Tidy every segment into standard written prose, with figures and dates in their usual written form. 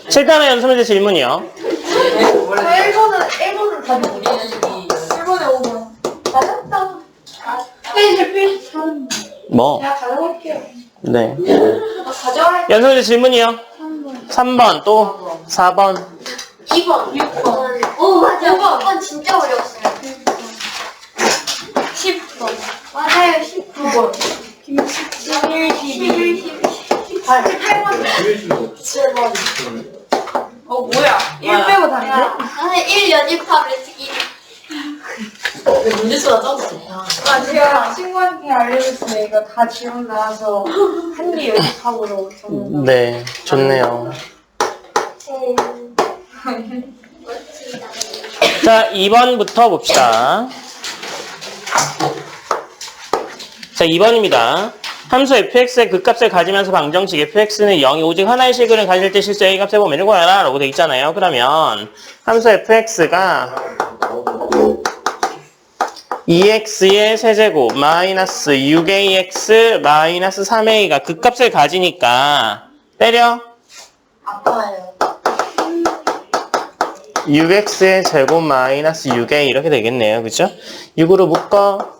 7단의 연습문제 질문이요. 1번은 답이 어디야? 1번에 5번. 맞았다. 페이지 3. 뭐? 제가 가져갈게요. 네. 가져갈게요. 연습문제 질문이요. 3번 또 4번. 2번. 6번. 오, 맞아. 5번 진짜 어려웠어요. 10번. 맞아요, 10번. 11, 12, 18번. 17번. 뭐야? 1 빼고 다른데? 나는 1 연입하면 쓰기. 문제수가 적었어. 제가 친구한테 알려줬어요. 이거 다 지원 나와서 한 개 연습하고로 저는. 네, 좋네요. 자, 2번부터 봅시다. 자, 2번입니다. 함수 fx의 극값을 가지면서 방정식 fx는 0이 오직 하나의 실근을 가질 때 실수 a 값의 범위를 구하라 라고 돼 있잖아요. 그러면 함수 fx가 2x의 세제곱 마이너스 6ax 마이너스 3a가 극값을 가지니까 때려 아파요. 6x의 제곱 마이너스 6a 이렇게 되겠네요. 그죠? 6으로 묶어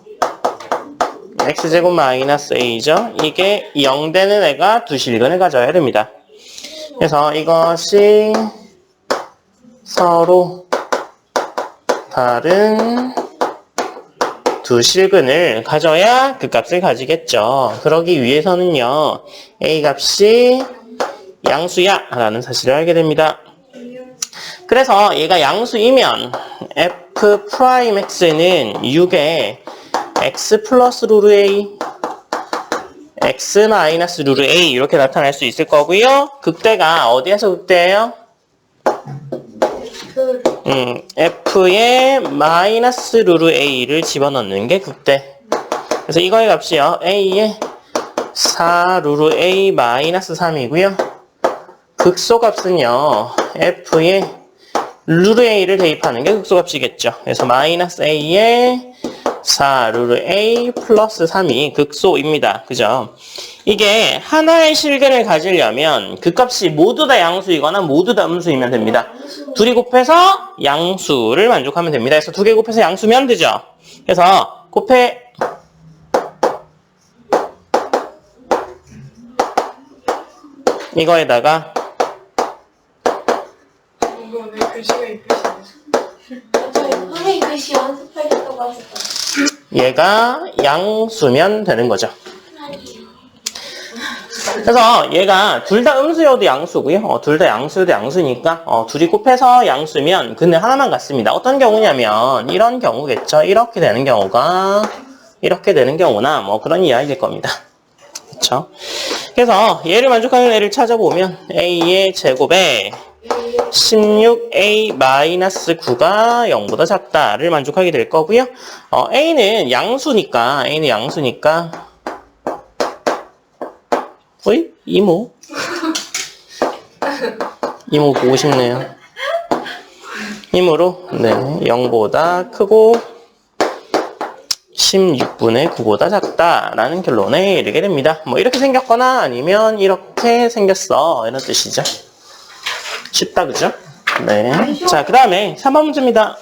x제곱 마이너스 a죠. 이게 0 되는 애가 두 실근을 가져야 됩니다. 그래서 이것이 서로 다른 두 실근을 가져야 그 값을 가지겠죠. 그러기 위해서는요. a 값이 양수야 라는 사실을 알게 됩니다. 그래서 얘가 양수이면 f'x는 6에 x 플러스 루트 a x 마이너스 루트 a 이렇게 나타날 수 있을 거고요. 극대가 어디에서 극대예요? f에 마이너스 루트 a를 집어넣는 게 극대. 그래서 이거의 값이요. a에 4 루트 a 마이너스 3이고요. 극소값은요. f에 루트 a를 대입하는 게 극소값이겠죠. 그래서 마이너스 a에 4 루트 a 플러스 3이 극소입니다. 그죠? 이게 하나의 실근을 가지려면 그 값이 모두 다 양수이거나 모두 다 음수이면 됩니다. 둘이 곱해서 양수를 만족하면 됩니다. 그래서 두 개 곱해서 양수면 되죠. 그래서 곱해 이거에다가 이거 왜 글씨가 이쁘시네. 선생님 글씨 연습하셨다고 하셨잖아요. 얘가 양수면 되는 거죠. 그래서 얘가 둘 다 음수여도 양수고요. 둘 다 양수여도 양수니까 둘이 곱해서 양수면 근데 하나만 같습니다. 어떤 경우냐면 이런 경우겠죠. 이렇게 되는 경우가 이렇게 되는 경우나 뭐 그런 이야기일 겁니다. 그렇죠? 그래서 얘를 만족하는 애를 찾아보면 a의 제곱에 16a-9가 0보다 작다를 만족하게 될 거고요. a는 양수니까 어이? 이모 보고 싶네요. 이모로 네 0보다 크고 16분의 9보다 작다라는 결론에 이르게 됩니다. 뭐 이렇게 생겼거나 아니면 이렇게 생겼어 이런 뜻이죠. 쉽다 그죠? 네. 자, 그 다음에 3번 문제입니다.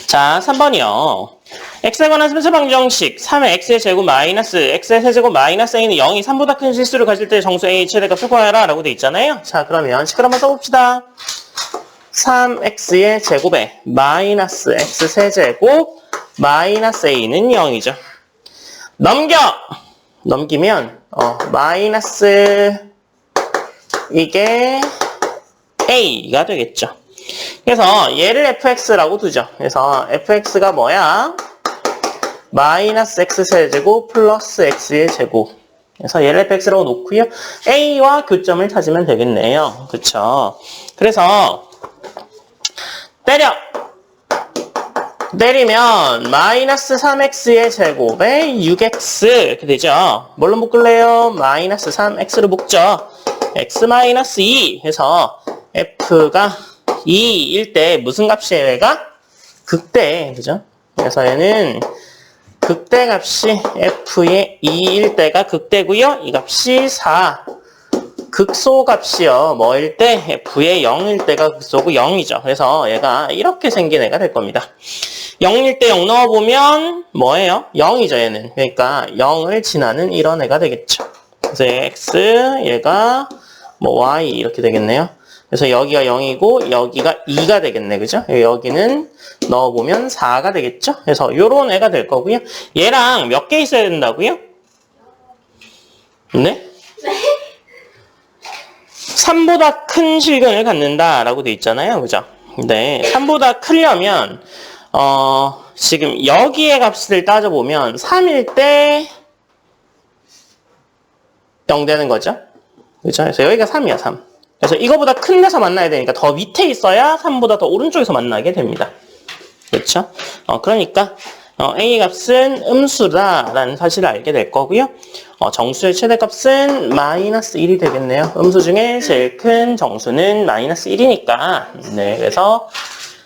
자, 3번이요. x에 관한 순서 방정식 3의 x의 제곱 마이너스 x의 세제곱 마이너스 a는 0이 3보다 큰 실수를 가질 때 정수 a의 최대값을 구하라 라고 돼 있잖아요. 자, 그러면 식을 한번 써봅시다. 3x의 제곱에 마이너스 x 세제곱 마이너스 a는 0이죠. 넘기면 마이너스 이게 a가 되겠죠. 그래서 얘를 fx라고 두죠. 그래서 fx가 뭐야? 마이너스 x 세제곱 플러스 x의 제곱. 그래서 얘를 fx라고 놓고요. a와 교점을 찾으면 되겠네요. 그쵸? 그래서 때리면 마이너스 3x의 제곱에 6x 이렇게 되죠. 뭘로 묶을래요? 마이너스 3x로 묶죠. x 마이너스 2 해서 f가 2일 때 무슨 값이에요? 얘가? 극대 그죠? 그래서 얘는 극대값이 f의 2일 때가 극대고요. 이 값이 4. 극소값이요. 뭐일 때? f의 0일 때가 극소고 0이죠. 그래서 얘가 이렇게 생긴 애가 될 겁니다. 0일 때 0 넣어보면 뭐예요? 0이죠, 얘는. 그러니까 0을 지나는 이런 애가 되겠죠. 그래서 x, 얘가 뭐 y 이렇게 되겠네요. 그래서 여기가 0이고 여기가 2가 되겠네. 그죠? 여기는 넣어보면 4가 되겠죠? 그래서 요런 애가 될 거고요. 얘랑 몇 개 있어야 된다고요? 네? 3보다 큰 실근을 갖는다라고 돼 있잖아요. 그죠? 네. 3보다 크려면 지금 여기의 값을 따져보면 3일 때 0 되는 거죠. 그죠? 그래서 여기가 3이야, 3. 그래서 이거보다 큰 데서 만나야 되니까 더 밑에 있어야 3보다 더 오른쪽에서 만나게 됩니다. 그렇죠? 그러니까 A 값은 음수다라는 사실을 알게 될 거고요. 정수의 최대값은 마이너스 1이 되겠네요. 음수 중에 제일 큰 정수는 마이너스 1이니까. 네, 그래서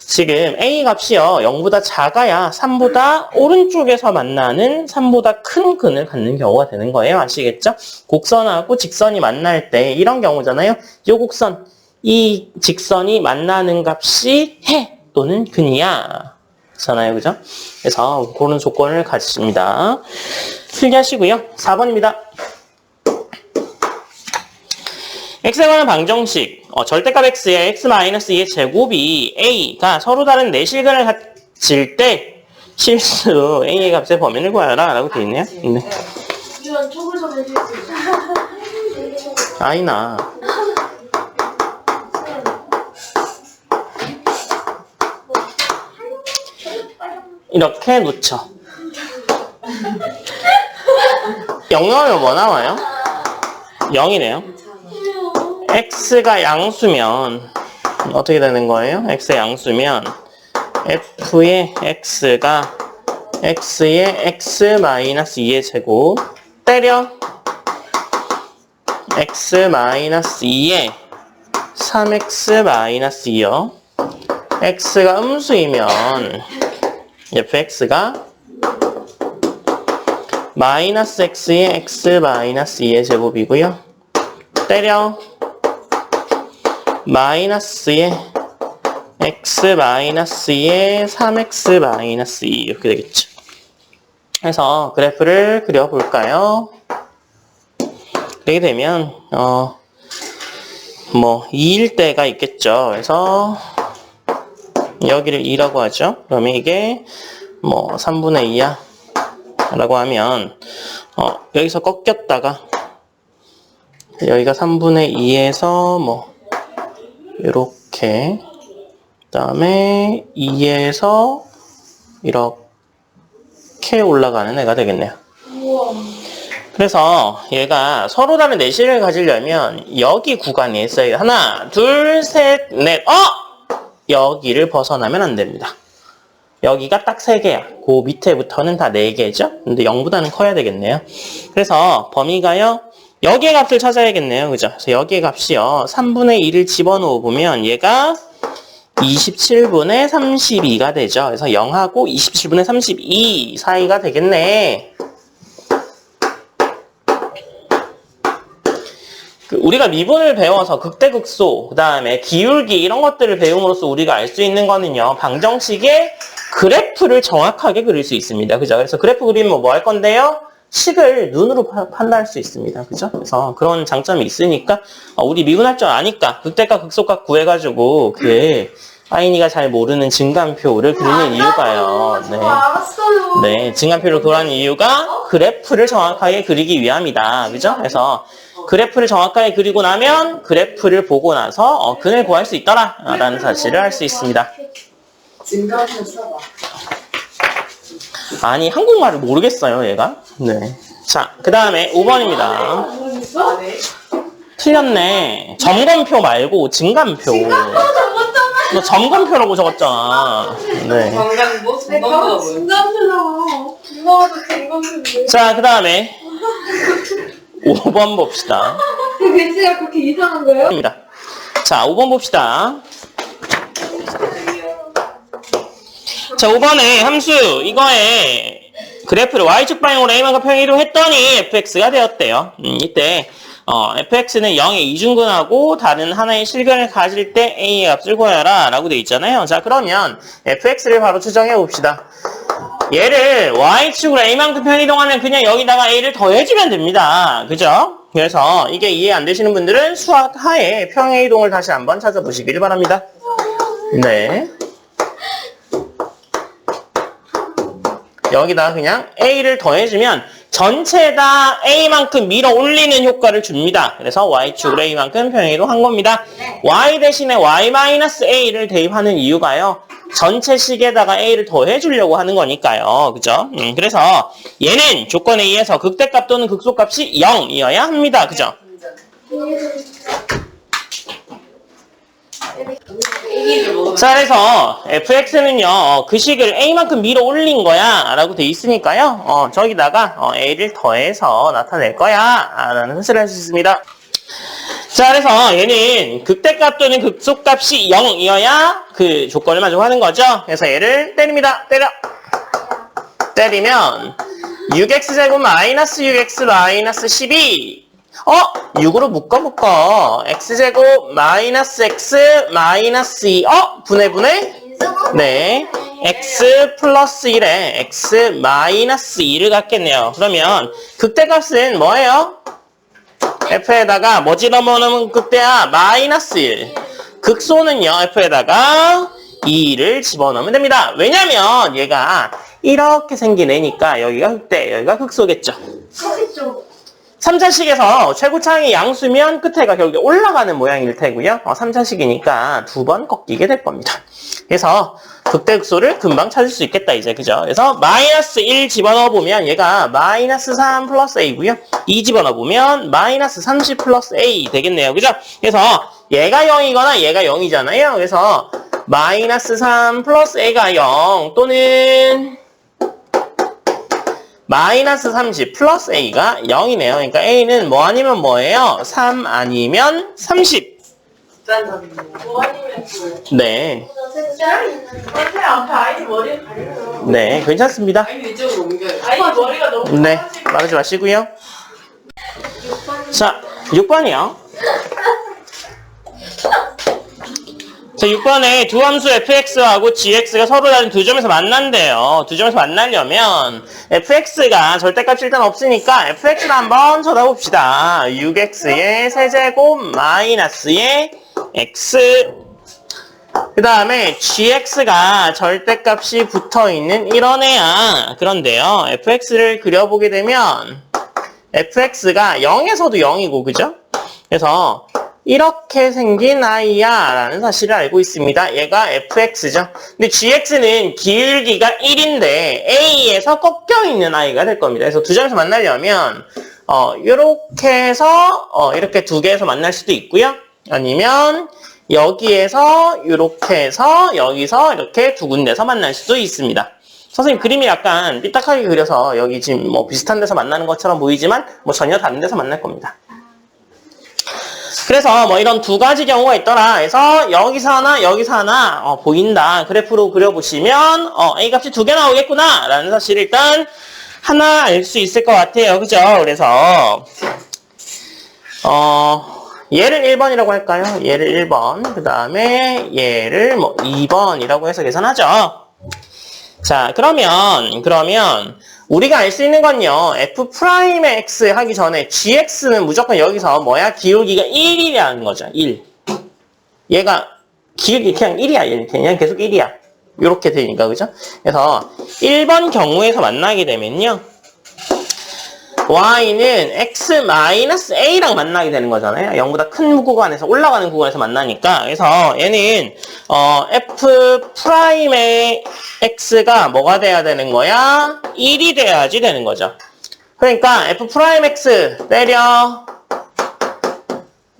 지금 A 값이요 0보다 작아야 3보다 오른쪽에서 만나는 3보다 큰 근을 갖는 경우가 되는 거예요. 아시겠죠? 곡선하고 직선이 만날 때 이런 경우잖아요. 이 곡선, 이 직선이 만나는 값이 해 또는 근이야. 잖아요. 그죠? 그래서 그런 조건을 가집니다. 필기하시고요. 4번입니다. x에 관한 방정식. 절대값 x의 x-2의 제곱이 a가 서로 다른 내실근을 가질 때 실수로 a의 값의 범위를 구하라 라고 되어 있네요. 네. 이런 촉을 좀 해줄 수 있어. 아이나. 이렇게 놓쳐. 0 넣으면 뭐 나와요? 0이네요. x가 양수면 어떻게 되는 거예요? x의 양수면 f의 x가 x의 x-2의 제곱 때려 x-2의 3x-2요. x가 음수이면 fx가 마이너스 x의 x-2의 제곱이고요. 때려 마이너스의 x-의 3x-2 이렇게 되겠죠. 그래서 그래프를 그려볼까요? 그렇게 되면 2일 때가 있겠죠. 그래서 여기를 2라고 하죠. 그러면 이게 3분의 2야 라고 하면 여기서 꺾였다가 여기가 3분의 2에서 이렇게 그다음에 2에서 이렇게 올라가는 애가 되겠네요. 우와. 그래서 얘가 서로 다른 내실을 가지려면 여기 구간이 있어요. 하나, 둘, 셋, 넷. 여기를 벗어나면 안 됩니다. 여기가 딱 3개야. 그 밑에부터는 다 4개죠. 근데 0보다는 커야 되겠네요. 그래서 범위가요. 여기의 값을 찾아야겠네요. 그죠? 그래서 여기의 값이요. 3분의 2를 집어넣어 보면 얘가 27분의 32가 되죠. 그래서 0하고 27분의 32 사이가 되겠네. 우리가 미분을 배워서 극대극소, 그 다음에 기울기 이런 것들을 배움으로써 우리가 알 수 있는 거는요. 방정식의 그래프를 정확하게 그릴 수 있습니다. 그죠? 그래서 그래프 그리면 뭐 할 건데요? 식을 눈으로 판단할 수 있습니다. 그죠? 그래서 그런 장점이 있으니까 우리 미분할 줄 아니까 극대값 극소값 구해가지고 아이니가 잘 모르는 증간표를 그리는 이유가요. 네. 알았어요. 네, 증간표를 그리는 이유가 그래프를 정확하게 그리기 위함이다. 그죠? 그래서 그래프를 정확하게 그리고 나면 그래프를 보고 나서 근을 구할 수 있더라 라는 사실을 알 수 있습니다. 증강표 써봐. 아니, 한국말을 모르겠어요, 얘가. 네. 자, 그 다음에 5번입니다. 모르겠어? 네. 틀렸네. 점검표 말고 증간표. 적었잖아. 너 점검표라고 적었잖아. 네. 정강보? 내가 증강표잖아. 증강도 증강표인데. 자, 그 다음에 5번 봅시다. 그 글씨가 그렇게 이상한 거예요? 입니다. 자, 5번 봅시다. 자, 5번에 함수 이거에 그래프를 y축 방향으로 a만큼 평행 이동했더니 fx가 되었대요. 이때 fx는 0의 이중근하고 다른 하나의 실근을 가질 때 a의 값을 구하여라 라고 되어 있잖아요. 자, 그러면 fx를 바로 추정해 봅시다. 얘를 y축으로 a만큼 평행 이동하면 그냥 여기다가 a를 더해주면 됩니다. 그죠? 그래서 이게 이해 안 되시는 분들은 수학 하에 평행 이동을 다시 한번 찾아보시길 바랍니다. 네. 여기다 그냥 a를 더해주면 전체에다 a만큼 밀어 올리는 효과를 줍니다. 그래서 y축으로 a만큼 평행 이동한 겁니다. y 대신에 y-a를 대입하는 이유가요. 전체 식에다가 a를 더해주려고 하는 거니까요. 그죠? 그래서 얘는 조건에 의해서 극대값 또는 극소값이 0이어야 합니다. 그죠? 자, 그래서 fx는요, 그 식을 a만큼 밀어 올린 거야 라고 돼 있으니까요, 저기다가 a를 더해서 나타낼 거야 라는 사실을 할 수 있습니다. 자, 그래서 얘는 극대값 또는 극소값이 0이어야 그 조건을 만족하는 거죠. 그래서 얘를 때립니다. 때리면 6x제곱 마이너스 6x 마이너스 12 6으로 묶어. x제곱 마이너스 x 마이너스 2 분해 네, x 플러스 1에 x 마이너스 2를 갖겠네요. 그러면 극대값은 뭐예요? f에다가 뭐 집어넣으면 극대야? 마이너스 1. 극소는요, f에다가 2를 집어넣으면 됩니다. 왜냐면 얘가 이렇게 생긴 애니까 여기가 극대, 여기가 극소겠죠. 3차식에서 최고차항이 양수면 끝에가 결국에 올라가는 모양일 테고요. 3차식이니까 2번 꺾이게 될 겁니다. 그래서 극대극소를 금방 찾을 수 있겠다, 이제. 그죠? 그래서 마이너스 1 집어넣어 보면 얘가 마이너스 3 플러스 a고요. 2 집어넣어 보면 마이너스 30 플러스 a 되겠네요. 그죠? 그래서 얘가 0이거나 얘가 0이잖아요. 그래서 마이너스 3 플러스 a가 0 또는 마이너스 30 플러스 a가 0이네요. 그러니까 a는 뭐 아니면 뭐예요? 3 아니면 30. 뭐 아니면 네. 선생님 앞에 아이 머리 가려요. 네, 괜찮습니다. 아이 이쪽으로 옮겨요. 아이 머리가 너무 네, 말하지 마시고요. 자, 6번이요. 자, 6번에 두 함수 fx하고 gx가 서로 다른 두 점에서 만난대요. 두 점에서 만나려면 fx가 절대값이 일단 없으니까 fx를 한번 쳐다봅시다. 6x의 세제곱 마이너스의 x 그 다음에 gx가 절대값이 붙어있는 이런 애야. 그런데요, fx를 그려보게 되면 fx가 0에서도 0이고, 그죠? 그래서 이렇게 생긴 아이야 라는 사실을 알고 있습니다. 얘가 fx죠. 근데 gx는 기울기가 1인데 a에서 꺾여 있는 아이가 될 겁니다. 그래서 두 점에서 만나려면 이렇게 해서 이렇게 두 개에서 만날 수도 있고요. 아니면 여기에서 이렇게 해서 여기서 이렇게 두 군데서 만날 수도 있습니다. 선생님 그림이 약간 삐딱하게 그려서 여기 지금 뭐 비슷한 데서 만나는 것처럼 보이지만 뭐 전혀 다른 데서 만날 겁니다. 그래서 뭐 이런 두 가지 경우가 있더라. 그래서 여기서 하나, 여기서 하나 보인다. 그래프로 그려보시면 a 값이 두 개 나오겠구나 라는 사실을 일단 하나 알 수 있을 것 같아요. 그죠? 그래서 얘를 1번이라고 할까요? 얘를 1번, 그 다음에 얘를 뭐 2번이라고 해서 계산하죠. 자, 그러면 우리가 알 수 있는 건요, f'의 x 하기 전에 gx는 무조건 여기서 뭐야? 기울기가 1이라는 거죠. 1. 얘가 기울기 그냥 1이야. 얘는 그냥 계속 1이야. 이렇게 되니까, 그죠? 그래서 1번 경우에서 만나게 되면요, y는 x-a랑 만나게 되는 거잖아요. 0보다 큰 구간에서 올라가는 구간에서 만나니까. 그래서 얘는 f'의 x가 뭐가 돼야 되는 거야? 1이 돼야지 되는 거죠. 그러니까 f'x 때려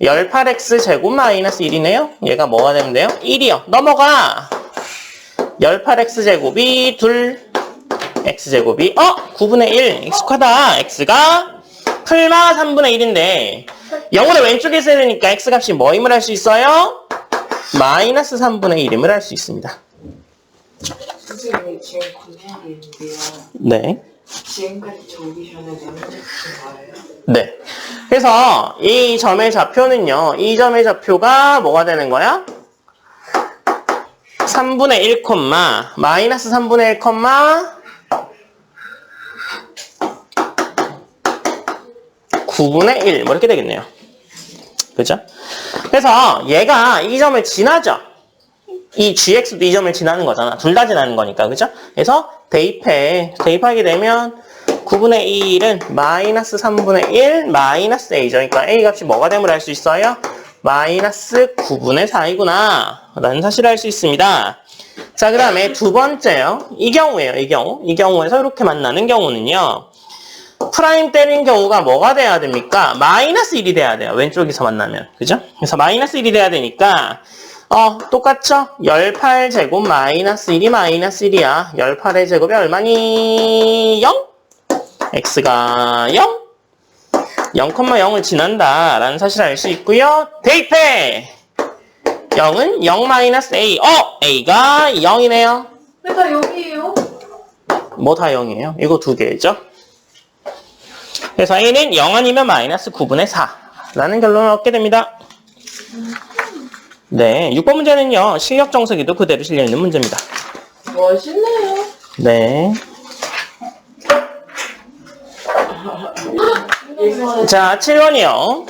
18x 제곱 마이너스 1이네요. 얘가 뭐가 되면 돼요? 1이요. 넘어가 18x 제곱이 2 x제곱이 9분의 1 익숙하다. x가 풀마 3분의 1인데 0보다 왼쪽에 있어야 되니까 x값이 뭐임을 할 수 있어요? 마이너스 3분의 1임을 할 수 있습니다. 선생님 지금 궁금한 게 있는데요. 네. 지금까지 오기 전에 명제품 말해요? 네. 그래서 이 점의 좌표는요. 이 점의 좌표가 뭐가 되는 거야? 3분의 1, 마이너스 3분의 1, 9분의 1. 뭐 이렇게 되겠네요. 그죠? 그래서 얘가 이 점을 지나죠. 이 gx도 이 점을 지나는 거잖아. 둘 다 지나는 거니까. 그죠? 그래서 대입하게 되면 9분의 1은 마이너스 3분의 1 마이너스 a죠. 그러니까 a 값이 뭐가 됨을 알 수 있어요? 마이너스 9분의 4이구나 라는 사실을 알 수 있습니다. 자, 그 다음에 두 번째요. 이 경우에요. 이 경우에서 이렇게 만나는 경우는요. 프라임 때린 경우가 뭐가 돼야 됩니까? 마이너스 1이 돼야 돼요. 왼쪽에서 만나면. 그죠? 그래서 마이너스 1이 돼야 되니까 똑같죠? 18제곱 마이너스 1이 마이너스 1이야. 18의 제곱이 얼마니? 0? x가 0? 0,0을 지난다 라는 사실을 알 수 있고요. 대입해! 0은 0 마이너스 a. a가 0이네요. 왜 다 여기에요? 뭐 다 0이에요? 이거 두 개죠. 그래서 a는 0 아니면 마이너스 9분의 4 라는 결론을 얻게 됩니다. 네, 6번 문제는요. 실력 정석에도 그대로 실려있는 문제입니다. 멋있네요. 네. 자, 7번이요.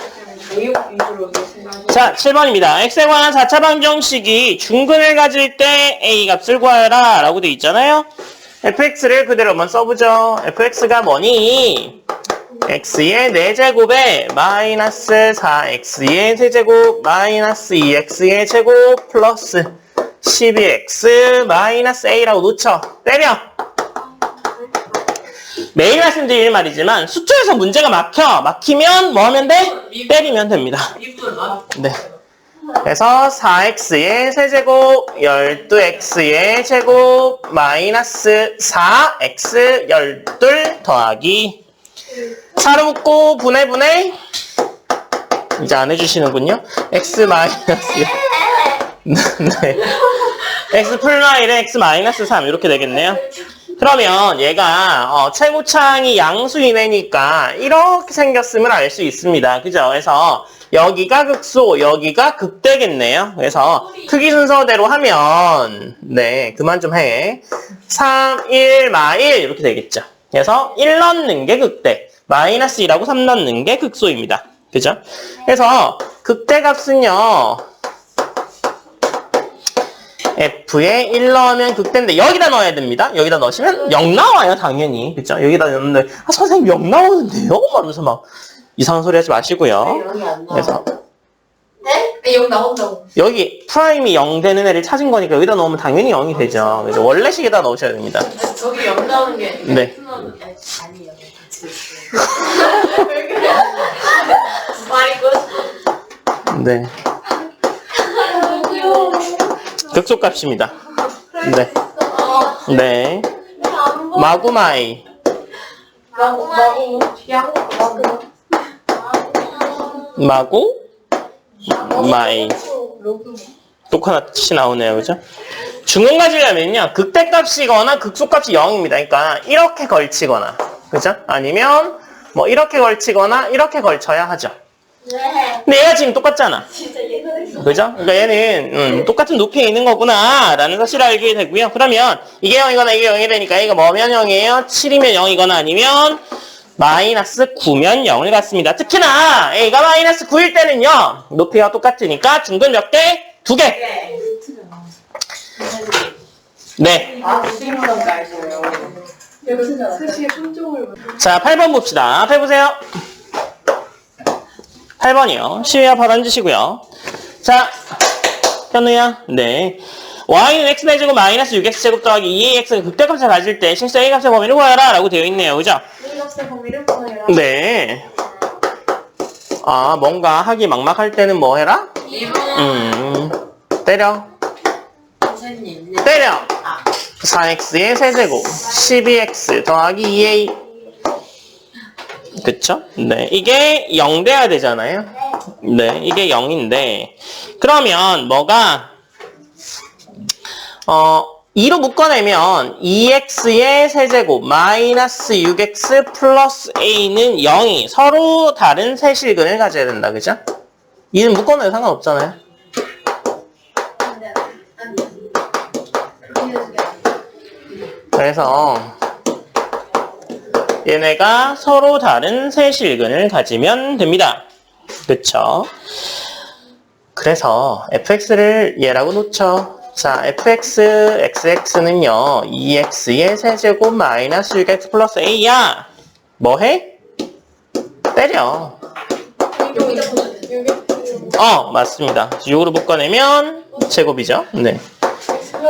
교육 위주로 생각해. 자, 7번입니다. x에 관한 4차 방정식이 중근을 가질 때 a 값을 구하여라 라고 돼 있잖아요. fx를 그대로 한번 써보죠. fx가 뭐니? x의 4제곱에 마이너스 4x의 세제곱 마이너스 2x의 제곱 플러스 12x 마이너스 a라고 놓쳐. 때려. 매일 말씀드리는 말이지만 수초에서 문제가 막히면 뭐 하면 돼? 때리면 됩니다. 네. 그래서 4x의 세제곱 12x의 제곱 마이너스 4x 12 더하기 4로 묶고 분해 이제 안 해주시는군요. x 마이너스 네. x 플러스 1은 x 마이너스 3 이렇게 되겠네요. 그러면 얘가 최고창이 양수이네니까 이렇게 생겼음을 알 수 있습니다. 그죠? 그래서 여기가 극소, 여기가 극대겠네요. 그래서 크기 순서대로 하면 네, 그만 좀 해. 3, 1, 마1 이렇게 되겠죠. 그래서 1 넣는 게 극대, 마이너스 2라고 3 넣는 게 극소입니다. 그죠? 그래서 극대 값은요. F에 1 넣으면 극대인데 여기다 넣어야 됩니다. 여기다 넣으시면 0 나와요. 당연히. 그죠? 여기다 넣는데 선생님 0 나오는데요? 말하면서 막 이상한 소리 하지 마시고요. 영이 안 나와. 그래서 네? 영 나온다고. 여기 프라임이 0 되는 애를 찾은 거니까 여기다 넣으면 당연히 0이 되죠. 그래서 원래 식에다 넣으셔야 됩니다. 저기 영 나오는 게 네. 아니에요. 왜 그래? 말이 끝. 네. 극소값입니다. 네. 네. 마구마이. 마구 마이. 똑같이 나오네요. 그죠? 중근 가지려면요. 극대값이거나 극소값이 0입니다. 그러니까 이렇게 걸치거나 그죠? 아니면 뭐 이렇게 걸치거나 이렇게 걸쳐야 하죠. 근데 얘가 지금 똑같잖아. 그죠? 그러니까 얘는 똑같은 높이에 있는 거구나 라는 사실을 알게 되고요. 그러면 이게 0이거나 이게 0이 되니까 이거 뭐면 0이에요? 7이면 0이거나 아니면 마이너스 9면 0을 갖습니다. 특히나 a가 마이너스 9일 때는요. 높이가 똑같으니까 중근 몇 개? 2개. 네. 아, 무슨 말이에요? 스시의 품종을. 자, 8번 봅시다. 앞에 보세요. 8번이요. 시위와 발언지시고요. 자, 현우야. 네. y는 x제곱 마이너스 6x제곱 더하기 2ax가 극대값을 가질 때 실수 a값의 범위를 구하라 라고 되어 있네요. 그죠? a값의 범위를 구해라. 네. 아, 뭔가 하기 막막할 때는 뭐 해라? 때려. 선생님. 때려. 4x의 세제곱 12x 더하기 2a. 그쵸? 네. 이게 0 돼야 되잖아요. 네. 이게 0인데 그러면 뭐가 2로 묶어내면 2x의 세제곱 마이너스 6x 플러스 a는 0이 서로 다른 세 실근을 가져야 된다. 그죠? 2는 묶어내도 상관없잖아요. 그래서 얘네가 서로 다른 세 실근을 가지면 됩니다. 그쵸? 그래서 fx를 얘라고 놓죠. 자, fx, xx는요, 2x의 세제곱 마이너스 6x 플러스 a야. 뭐해? 때려. 맞습니다. 6으로 묶어내면 제곱이죠. 네.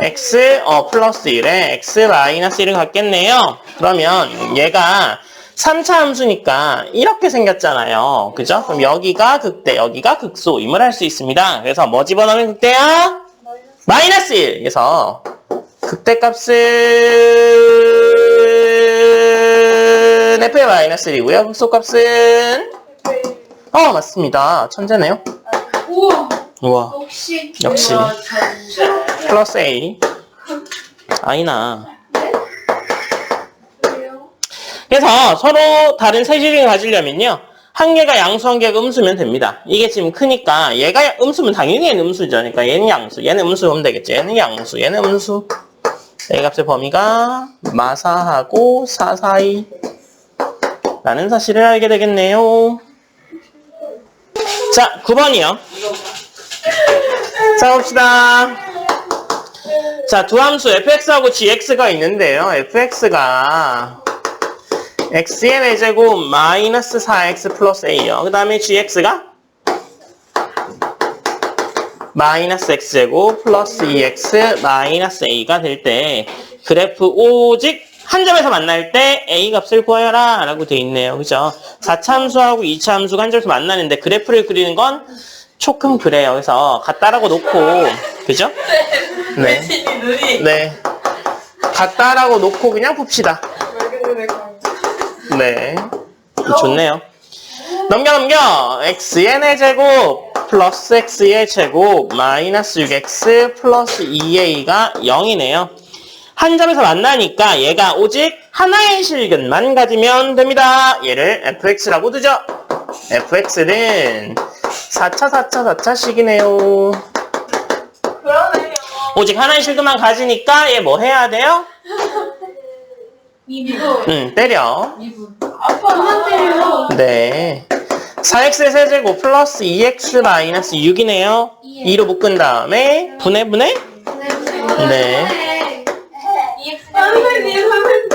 x, 플러스 1에 x 마이너스 1을 갖겠네요. 그러면 얘가 3차 함수니까 이렇게 생겼잖아요. 그죠? 그럼 여기가 극대, 여기가 극소임을 할 수 있습니다. 그래서 뭐 집어넣으면 극대야? 마이너스 1! 그래서 극대값은 f의 마이너스 1이고요. 극소값은 맞습니다. 천재네요. 우와. 역시. 플러스 A. 아니나. 그래서 서로 다른 세실을 가지려면요. 한 개가 양수, 한 개가 음수면 됩니다. 이게 지금 크니까 얘가 음수면 당연히 얘는 음수죠. 그러니까 얘는 양수, 얘는 음수면 되겠죠. 얘는 양수, 얘는 음수. A 값의 범위가 마사하고 사 사이 라는 사실을 알게 되겠네요. 자, 9번이요. 자, 봅시다. 자, 두 함수 fx하고 gx가 있는데요. fx가 x의 4제곱 마이너스 4x 플러스 a요. 그 다음에 gx가 마이너스 x제곱 플러스 2x 마이너스 a가 될 때 그래프 오직 한 점에서 만날 때 a 값을 구하여라 라고 돼 있네요. 그죠? 4차 함수하고 2차 함수가 한 점에서 만나는데 그래프를 그리는 건 조금 그래요. 그래서 같다라고 놓고, 그죠? 네. 네. 같다라고 놓고 그냥 풉시다. 네. 좋네요. 넘겨. x의 4제곱 플러스 x의 제곱 마이너스 6x 플러스 2a가 0이네요. 한 점에서 만나니까 얘가 오직 하나의 실근만 가지면 됩니다. 얘를 fx라고 두죠. fx는 4차식이네요. 그러네요. 오직 하나의 실근만 가지니까 얘 뭐 해야 돼요? 때려. 아빠 그만 때려. 네. 4x의 세제곱 플러스 2x 마이너스 6이네요. 2로 묶은 다음에 분해? 네. 선생님은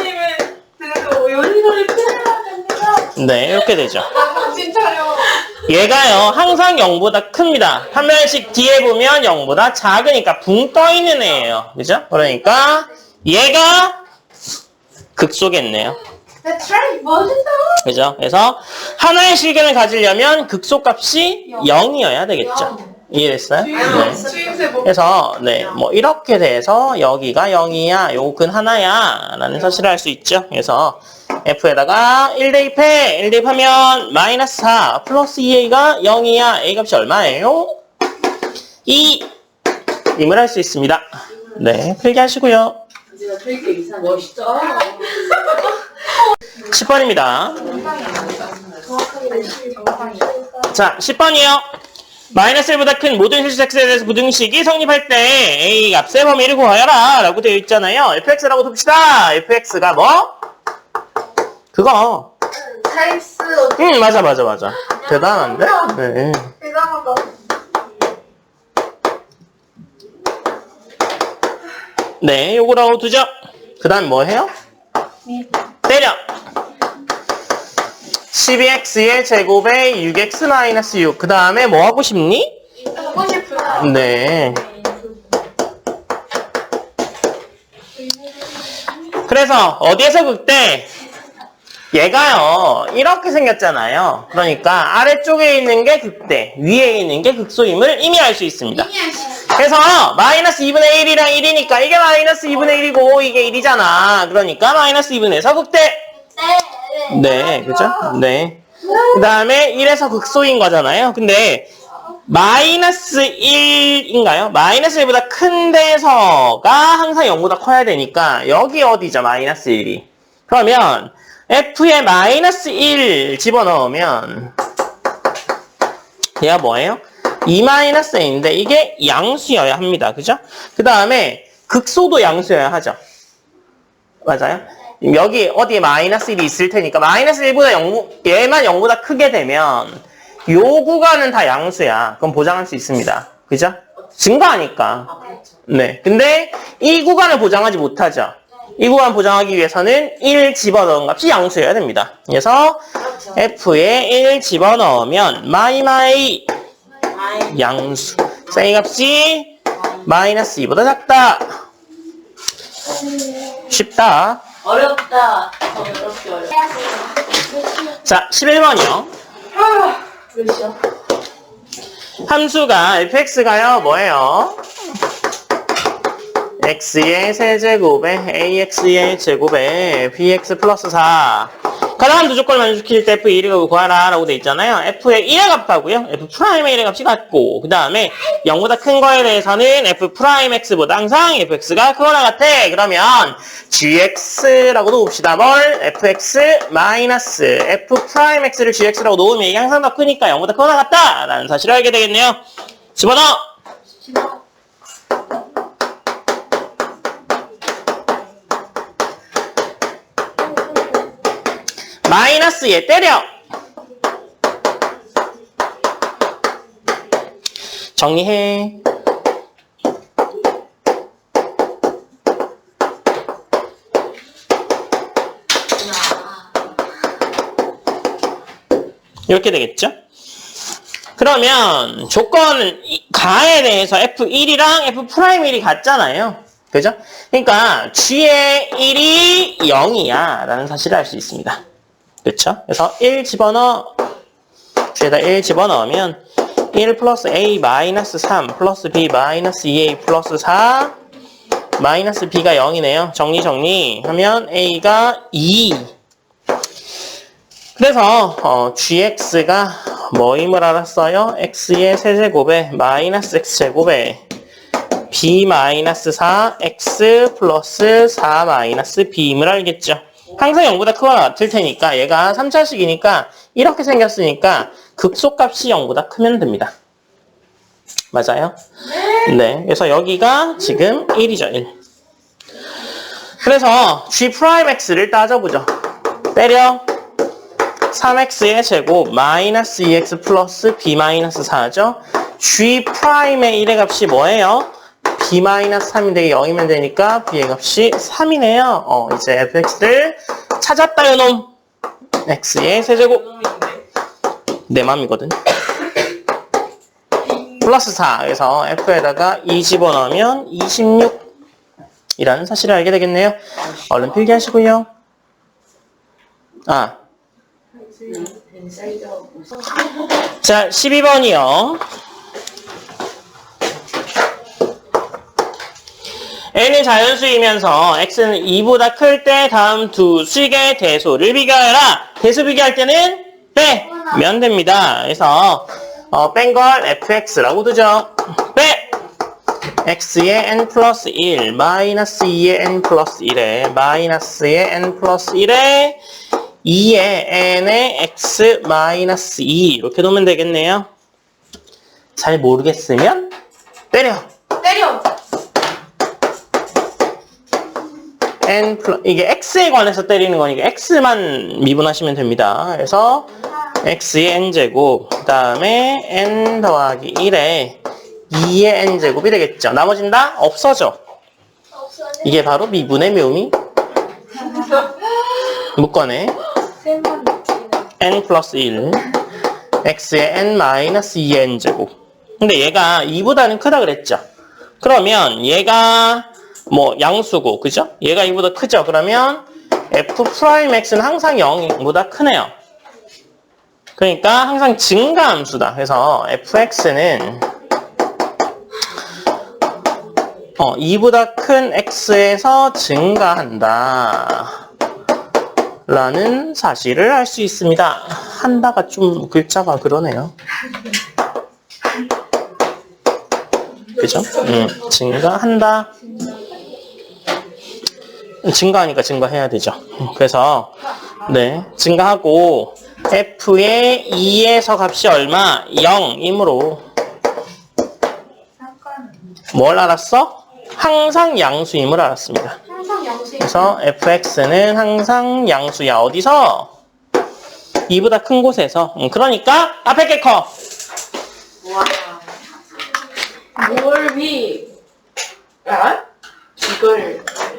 그래도 연희를 표현해야 됩니다. 네, 이렇게 되죠. 진짜요. 얘가요, 항상 0보다 큽니다. 한 면씩 뒤에 보면 0보다 작으니까 붕 떠있는 애예요. 그죠? 그러니까 얘가 극소겠네요. 잘 멋있다. 그죠? 그래서 하나의 실근을 가지려면 극소값이 0이어야 되겠죠. 이해됐어요? 네. 그래서 뭐 이렇게 돼서 여기가 0이야, 요 근 하나야 라는 사실을 알 수 있죠. 그래서 f에다가 1 대입해. 1 대입하면 마이너스 4 플러스 2a가 0이야. a 값이 얼마예요? 2 임을 할 수 있습니다. 네, 필기하시고요. 되게 이상 멋있죠. 10번입니다. 자, 10번이요. 마이너스 1보다 큰 모든 실수 x에 대해서 부등식이 성립할 때 a 값의 범위를 구하여라 라고 되어 있잖아요. fx라고 둡시다. fx가 뭐? 그거. 사이스. 맞아. 대단한데? 네. 대단하다. 네, 요거라고 두죠. 그 다음 뭐 해요? 때려. 12x의 제곱에 6x 마이너스 6. 그 다음에 뭐 하고 싶니? 보고 싶다. 네. 그래서 어디에서 극대? 얘가요, 이렇게 생겼잖아요. 그러니까 아래쪽에 있는 게 극대, 위에 있는 게 극소임을 이미 알 수 있습니다. 그래서 마이너스 2분의 1이랑 1이니까 이게 마이너스 2분의 1이고 이게 1이잖아. 그러니까 마이너스 2분의 1에서 극대. 네, 그죠? 네. 그 다음에 1에서 극소인 거잖아요. 근데 마이너스 1인가요? 마이너스 1보다 큰 데서가 항상 0보다 커야 되니까 여기 어디죠? 마이너스 1이. 그러면 f에 마이너스 1 집어넣으면 얘가 뭐예요? 2-a인데 이게 양수여야 합니다. 그죠? 그 다음에 극소도 양수여야 하죠. 맞아요? 여기 어디에 마이너스 1이 있을 테니까 마이너스 1보다 0, 얘만 0보다 크게 되면 요 구간은 다 양수야. 그럼 보장할 수 있습니다. 그죠? 증가하니까. 네. 근데 이 구간을 보장하지 못하죠. 이 구간 보장하기 위해서는 1 집어넣은 값이 양수여야 됩니다. 그래서 f에 1 집어넣으면 마이 양수. 이 값이 마이너스 2보다 작다. 쉽다. 어렵다. 어렵게 어렵다. 자, 11번이요. 몇 시야? 함수가 fx가요, 뭐예요? x의 세제곱에 ax의 제곱에 bx 플러스 4. 가능한 두 조건을 만족시킬 때 f1의 값을 구하라 라고 돼 있잖아요. f의 1의 값하고요. f''의 1의 값이 같고 그 다음에 0보다 큰 거에 대해서는 f'x보다 항상 fx가 크거나 같아. 그러면 gx라고 놓읍시다. 뭘? fx 마이너스 f'x를 gx라고 놓으면 이게 항상 더 크니까 0보다 크거나 같다 라는 사실을 알게 되겠네요. 집어넣어! 마이너스 얘 때려! 정리해. 이렇게 되겠죠? 그러면 조건 가에 대해서 f1이랑 f'1이 같잖아요. 그죠? 그러니까 g의 1이 0이야 라는 사실을 알 수 있습니다. 그렇죠? 그래서 1 집어넣어. g에다 1 집어넣으면 1 플러스 a 마이너스 3 플러스 b 마이너스 2a 플러스 4 마이너스 b가 0이네요. 정리하면 a가 2. 그래서 gx가 뭐임을 알았어요? x의 세제곱에 마이너스 x제곱에 b 마이너스 4 x 플러스 4 마이너스 b임을 알겠죠? 항상 0보다 크거나 같을 테니까 얘가 3차식이니까 이렇게 생겼으니까 극소값이 0보다 크면 됩니다. 맞아요? 네. 그래서 여기가 지금 1이죠. 1. 그래서 g'x를 따져보죠. 때려. 3x의 제곱 마이너스 2x 플러스 b 마이너스 4죠. g'의 1의 값이 뭐예요? b 마이너스 3인데 0이면 되니까 b의 값이 3이네요. 이제 fx를 찾았다 요놈. x의 세제곱. 내 맘이거든. 플러스 4. 그래서 f에다가 2 집어넣으면 26이라는 사실을 알게 되겠네요. 얼른 필기하시고요. 자, 12번이요. n은 자연수이면서 x는 2보다 클 때 다음 두 수식의 대소를 비교하여라. 대소 비교할 때는 빼면 됩니다. 그래서 뺀 걸 fx라고 두죠. 빼! x의 n 플러스 1 마이너스 2의 n 플러스 1에 마이너스의 n 플러스 1에 2의 n의 x 마이너스 2 이렇게 놓으면 되겠네요. 잘 모르겠으면 때려. 이게 x에 관해서 때리는 거니까 x만 미분하시면 됩니다. 그래서 x의 n제곱 그 다음에 n 더하기 1에 2의 n제곱이 되겠죠. 나머진 다 없어져. 이게 바로 미분의 묘미. 묶어내. n 플러스 1 x의 n 마이너스 2의 n제곱. 근데 얘가 2보다는 크다 그랬죠. 그러면 얘가 뭐 양수고 그죠? 얘가 2보다 크죠? 그러면 f'x는 항상 0보다 크네요. 그러니까 항상 증가함수다. 그래서 fx는 2보다 큰 x에서 증가한다 라는 사실을 알 수 있습니다. 한다가 좀 글자가 그러네요. 그죠? 증가한다. 증가하니까 증가해야 되죠. 그래서 네 증가하고 f의 2에서 값이 얼마? 0이므로 잠깐. 뭘 알았어? 항상 양수임을 알았습니다. 항상 양식. 그래서 fx는 항상 양수야. 어디서? 2보다 큰 곳에서. 그러니까 앞에 게 커. 와. 뭘 위? 야? 이걸